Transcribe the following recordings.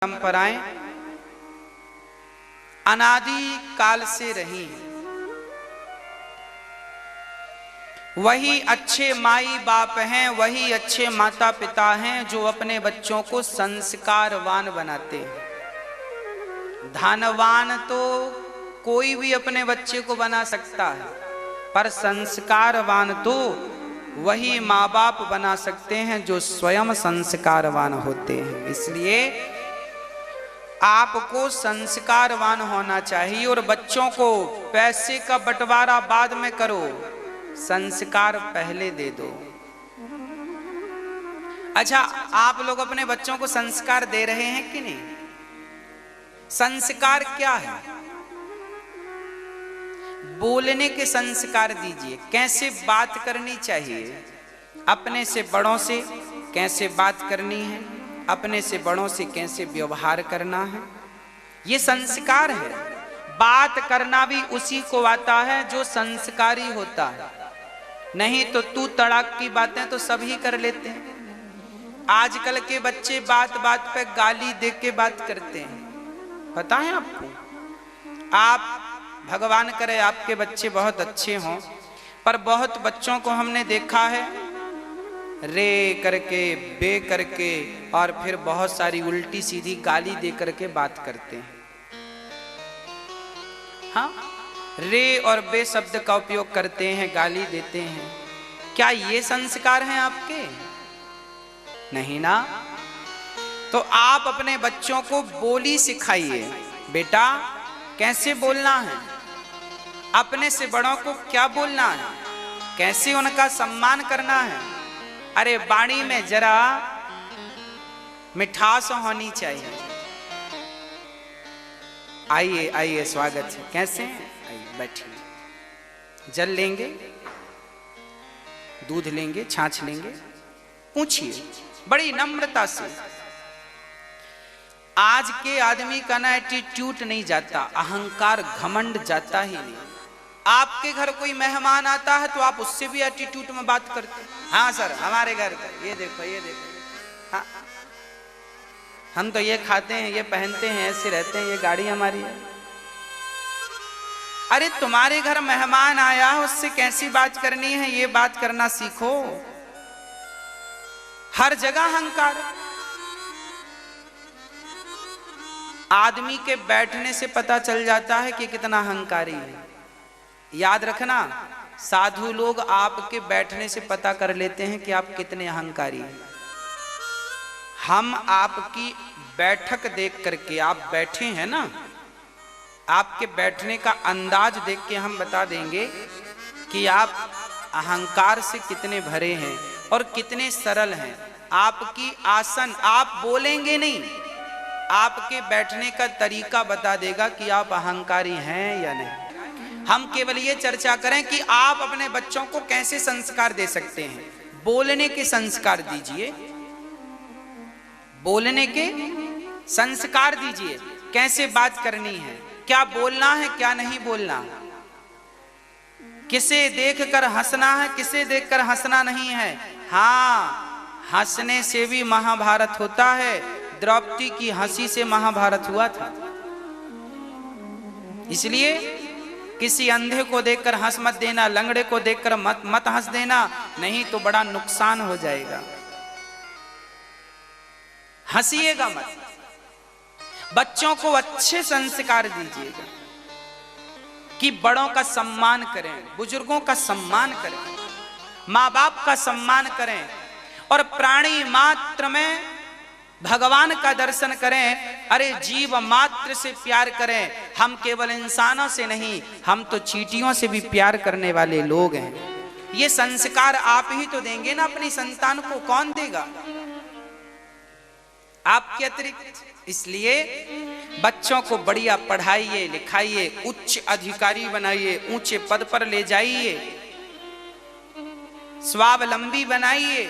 परंपराएं अनादि काल से रही। वही अच्छे माई बाप हैं, वही अच्छे माता पिता हैं जो अपने बच्चों को संस्कारवान बनाते हैं। धनवान तो कोई भी अपने बच्चे को बना सकता है, पर संस्कारवान तो वही माँ बाप बना सकते हैं जो स्वयं संस्कारवान होते हैं। इसलिए आपको संस्कारवान होना चाहिए और बच्चों को पैसे का बंटवारा बाद में करो, संस्कार पहले दे दो। अच्छा, आप लोग अपने बच्चों को संस्कार दे रहे हैं कि नहीं? संस्कार क्या है? बोलने के संस्कार दीजिए। कैसे बात करनी चाहिए, अपने से बड़ों से कैसे बात करनी है, अपने से बड़ों से कैसे व्यवहार करना है, ये संस्कार है। बात करना भी उसी को आता है जो संस्कारी होता है, नहीं तो तू तड़ाक की बातें तो सभी कर लेते हैं। आजकल के बच्चे बात बात पे गाली दे के बात करते हैं, पता है आपको? आप भगवान करे आपके बच्चे बहुत अच्छे हों, पर बहुत बच्चों को हमने देखा है रे करके, बे करके और फिर बहुत सारी उल्टी सीधी गाली दे करके बात करते हैं। हाँ, रे और बे शब्द का उपयोग करते हैं, गाली देते हैं। क्या ये संस्कार हैं आपके? नहीं ना। तो आप अपने बच्चों को बोली सिखाइए। बेटा कैसे बोलना है, अपने से बड़ों को क्या बोलना है, कैसे उनका सम्मान करना है। अरे वाणी में जरा मिठास होनी चाहिए। आइए आइए, स्वागत है। कैसे हैं? आइए बैठिए। जल लेंगे, दूध लेंगे, छाछ लेंगे, पूछिए बड़ी नम्रता से। आज के आदमी का ना एटीट्यूड नहीं जाता, अहंकार घमंड जाता ही नहीं। आपके घर कोई मेहमान आता है तो आप उससे भी एटीट्यूड में बात करते हैं। हाँ सर, हमारे घर का ये देखो, ये देखो। हाँ, हम तो ये खाते हैं, ये पहनते हैं, ऐसे रहते हैं, ये गाड़ी हमारी है। अरे तुम्हारे घर मेहमान आया है, उससे कैसी बात करनी है ये बात करना सीखो। हर जगह अहंकार। आदमी के बैठने से पता चल जाता है कि कितना अहंकारी है। याद रखना, साधु लोग आपके बैठने से पता कर लेते हैं कि आप कितने अहंकारी हैं। हम आपकी बैठक देख करके, आप बैठे हैं ना, आपके बैठने का अंदाज देख के हम बता देंगे कि आप अहंकार से कितने भरे हैं और कितने सरल हैं। आपकी आसन, आप बोलेंगे नहीं, आपके बैठने का तरीका बता देगा कि आप अहंकारी हैं या नहीं। हम केवल ये चर्चा करें कि आप अपने बच्चों को कैसे संस्कार दे सकते हैं। बोलने के संस्कार दीजिए, बोलने के संस्कार दीजिए। कैसे बात करनी है, क्या बोलना है, क्या नहीं बोलना, किसे देखकर हंसना है, किसे देखकर हंसना नहीं है। हाँ, हंसने से भी महाभारत होता है। द्रौपदी की हंसी से महाभारत हुआ था। इसलिए किसी अंधे को देखकर हंस मत देना, लंगड़े को देखकर मत हंस देना, नहीं तो बड़ा नुकसान हो जाएगा। हंसिएगा मत। बच्चों को अच्छे संस्कार दीजिएगा कि बड़ों का सम्मान करें, बुजुर्गों का सम्मान करें, माँ बाप का सम्मान करें और प्राणी मात्र में भगवान का दर्शन करें। अरे जीव मात्र से प्यार करें। हम केवल इंसानों से नहीं, हम तो चींटियों से भी प्यार करने वाले लोग हैं। ये संस्कार आप ही तो देंगे ना अपनी संतान को, कौन देगा आपके अतिरिक्त? इसलिए बच्चों को बढ़िया पढ़ाइए, लिखाइए, उच्च अधिकारी बनाइए, ऊंचे पद पर ले जाइए, स्वावलंबी बनाइए,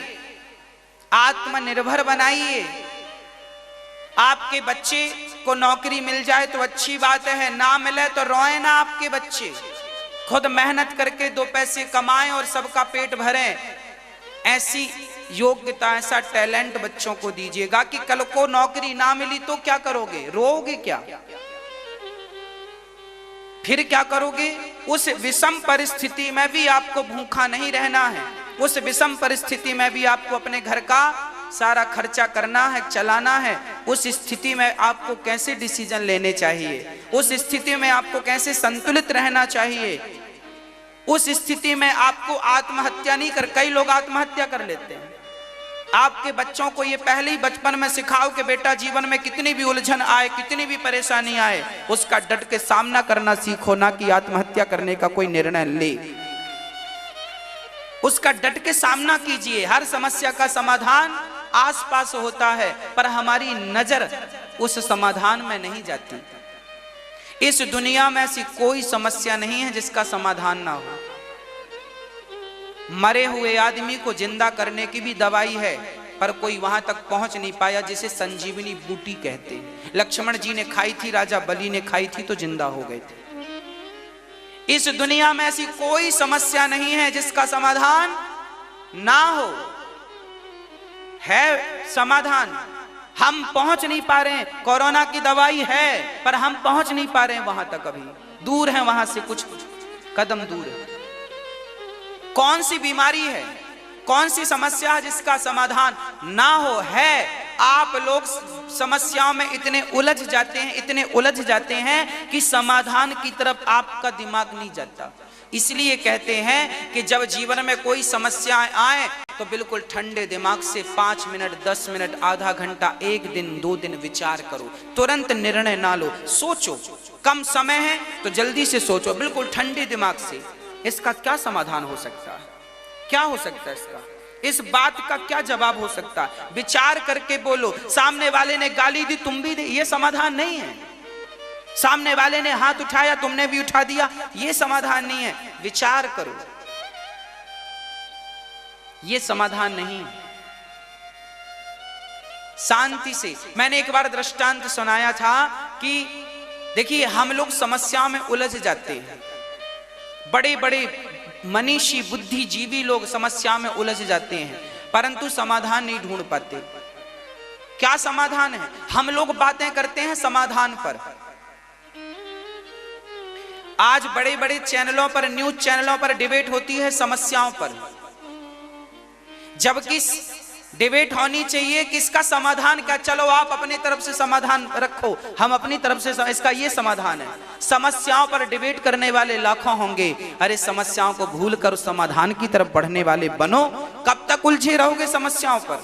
आत्मनिर्भर बनाइए। आपके बच्चे को नौकरी मिल जाए तो अच्छी बात है, ना मिले तो रोए ना आपके बच्चे। खुद मेहनत करके दो पैसे कमाएं और सबका पेट भरें। ऐसी योग्यता, ऐसा टैलेंट बच्चों को दीजिएगा कि कल को नौकरी ना मिली तो क्या करोगे? रोओगे क्या? फिर क्या करोगे? उस विषम परिस्थिति में भी आपको भूखा नहीं रहना है। उस विषम परिस्थिति में भी आपको अपने घर का सारा खर्चा करना है, चलाना है। उस स्थिति में आपको कैसे डिसीजन लेने चाहिए, उस स्थिति में आपको कैसे संतुलित रहना चाहिए, उस स्थिति में आपको आत्महत्या नहीं कर, कई लोग आत्महत्या कर लेते हैं। आपके बच्चों को ये पहले ही बचपन में सिखाओ कि बेटा जीवन में कितनी भी उलझन आए, कितनी भी परेशानी आए, उसका डट के सामना करना सीखो, ना कि आत्महत्या करने का कोई निर्णय ले। उसका डट के सामना कीजिए। हर समस्या का समाधान आसपास होता है, पर हमारी नजर उस समाधान में नहीं जाती। इस दुनिया में ऐसी कोई समस्या नहीं है जिसका समाधान ना हो। मरे हुए आदमी को जिंदा करने की भी दवाई है, पर कोई वहां तक पहुंच नहीं पाया, जिसे संजीवनी बूटी कहते हैं। लक्ष्मण जी ने खाई थी, राजा बलि ने खाई थी तो जिंदा हो गए थे। इस दुनिया में ऐसी कोई समस्या नहीं है जिसका समाधान ना हो। है समाधान, हम पहुंच नहीं पा रहे हैं। कोरोना की दवाई है, पर हम पहुंच नहीं पा रहे हैं वहां तक, अभी दूर है, वहां से कुछ कदम दूर है। कौन सी बीमारी है, कौन सी समस्या है जिसका समाधान ना हो? है। आप लोग समस्याओं में इतने उलझ जाते हैं, इतने उलझ जाते हैं कि समाधान की तरफ आपका दिमाग नहीं जाता। इसलिए कहते हैं कि जब जीवन में कोई समस्याएं आए तो बिल्कुल ठंडे दिमाग से 5 मिनट, 10 मिनट, आधा घंटा, 1 दिन, 2 दिन विचार करो। तुरंत निर्णय ना लो, सोचो। कम समय है तो जल्दी से सोचो, बिल्कुल ठंडे दिमाग से। इसका क्या समाधान हो सकता है? क्या हो सकता है इसका? इस बात का क्या जवाब हो सकता है? विचार करके बोलो। सामने वाले ने गाली दी, तुम भी दी, ये समाधान नहीं है। सामने वाले ने हाथ उठाया, तुमने भी उठा दिया, ये समाधान नहीं है। विचार करो, ये समाधान नहीं है। शांति से। मैंने एक बार दृष्टांत सुनाया था कि देखिए, हम लोग समस्याओं में उलझ जाते हैं। बड़े बड़े मनीषी, बुद्धिजीवी लोग समस्या में उलझ जाते हैं, परंतु समाधान नहीं ढूंढ पाते। क्या समाधान है? हम लोग बातें करते हैं समाधान पर। आज बड़े बड़े चैनलों पर, न्यूज चैनलों पर डिबेट होती है समस्याओं पर, जबकि डिबेट होनी चाहिए किसका समाधान क्या। चलो आप अपनी तरफ से समाधान रखो, हम अपनी तरफ से इसका ये समाधान है। समस्याओं पर डिबेट करने वाले लाखों होंगे, अरे समस्याओं को भूलकर समाधान की तरफ बढ़ने वाले बनो। कब तक उलझे रहोगे समस्याओं पर?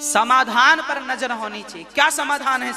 समाधान पर नजर होनी चाहिए। क्या समाधान है?